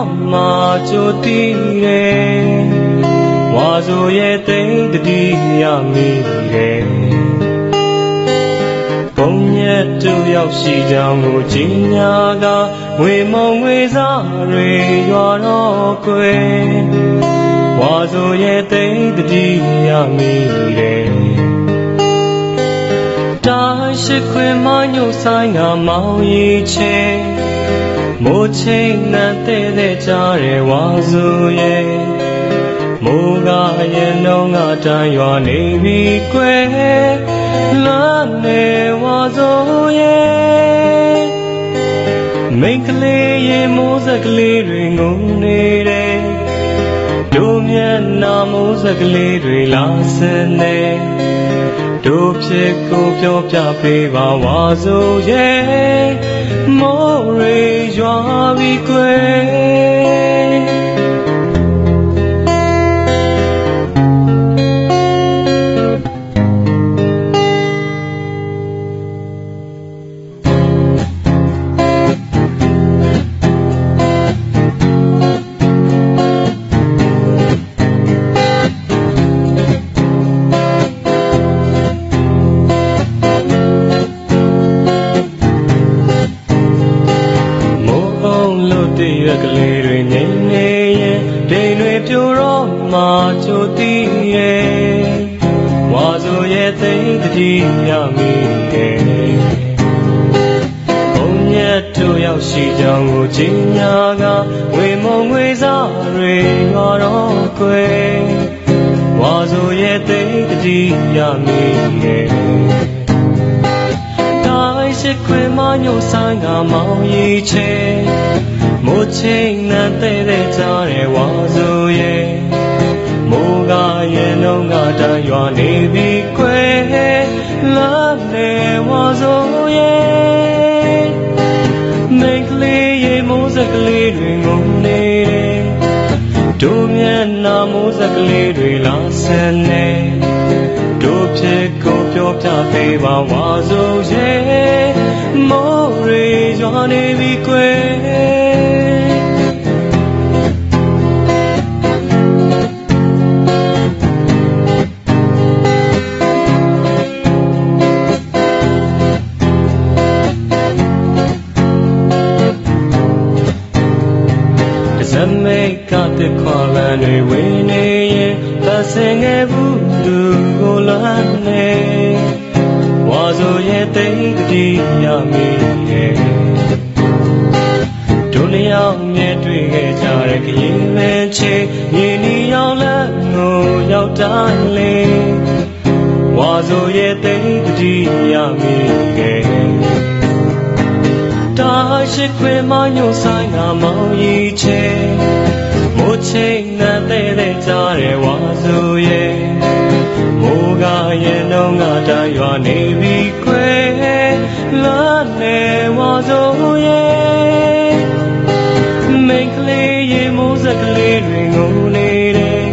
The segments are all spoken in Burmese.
တော့မှကြိုတည်တယ်ဝါဆိုရဲ့တိတ်တတိရမိတယ်ဘုံမြတ်တို့ရောက်ရှိကြောင်းကိုကြီးညာကငွေမုံငွေစားတွေရွာတော့ကွယ်ဝါဆိုရဲ့တိတ်တတိရမိတယ်တာရှိခွေမညို့ဆိုင်ကမောင်ရီချေမိုးချိန်နဲ့တဲ့ကြားရဲဝါဆိုရဲ့မိုးကရဲ့လုံးကတန်ရွာနေပြီကွယ်လမ်းနေဝါဆိုရဲ့မိန်းကလေးရေမိုးစက်ကလေးတွေငုံနေတယ်တို့မျက်နှာမိုးစက်ကလေးတွေလာစနေတို့ဖြစ်ကိုပြောပြပေးပါဝါဆိုရဲ့မိုးရေရွာပြီကွယ်တည့်ရကလေးတွေငိမ့်နေရင်ဒိန်တွေပြိုတော့မှကြိုတည်ရဲ့ဝါဆိုရဲ့သိတတိရမိရဲ့ဘုံမြတ်တို့ရောက်ရှိကြောင်းကိုကြီးညာကဝေမုံငွေစားတွေရွာတော့ကွယ်ဝါဆိုရဲ့သိတတိရမိရဲ့တိုင်းရှိခွေမညို့ဆိုင်ကမောင်ရီချေမိုးချိန်နဲ့တဲ့ကြားရဲဝါဆိုရဲ့မိုးကရဲ့လုံးကတန်ရွာနေပြီကွယ်လမ်းနေဝါဆိုရဲ့မိန်းကလေးရေမိုးစက်ကလေးတွေငုံနေတယ်တို့မျက်နှာမိုးစက်ကလေးတွေလာဆန်းနေတို့ဖြစ်ကိုပြောပြပေးပါဝါဆိုရဲ့မိုးရေရွာနေပြီကွယ်ဇမိတ်ကတဲ့ခွာလန်းတွေဝင်နေရင်ပတ်စင်ငယ်ဘူးသူကိုလမ်းနေဝါဆိုရဲ့တိတ်တတိရမိရဲ့ဒုလျောင်းမြဲတွေ့ခဲ့ကြတဲ့ခရင်မင်းချေညီနီရောက်လမ်းကိုရောက်တိုင်းလေဝါဆိုရဲ့တိတ်တတိရမိရဲ့တာရှိခွေမညို့ဆိုင်ကမောင်ရီချေမိုးချိန်နဲ့တဲ့ကြားရဲဝါဆိုရဲ့မိုးကရဲ့လုံးကတန်ရွာနေပြီကွယ်လမ်းနေဝါဆိုရဲ့မိန်းကလေးရေမိုးစက်ကလေးတွေငုံနေတယ်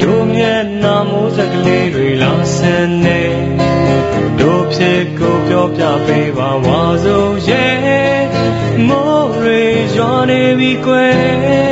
တို့မျက်နှာမိုးစက်ကလေးတွေလာဆန်းနေတို့ဖြစ်ကိုပြောပြပေးပါဝါဆိုရဲ့မိုးရေရွာနေပြီကွယ်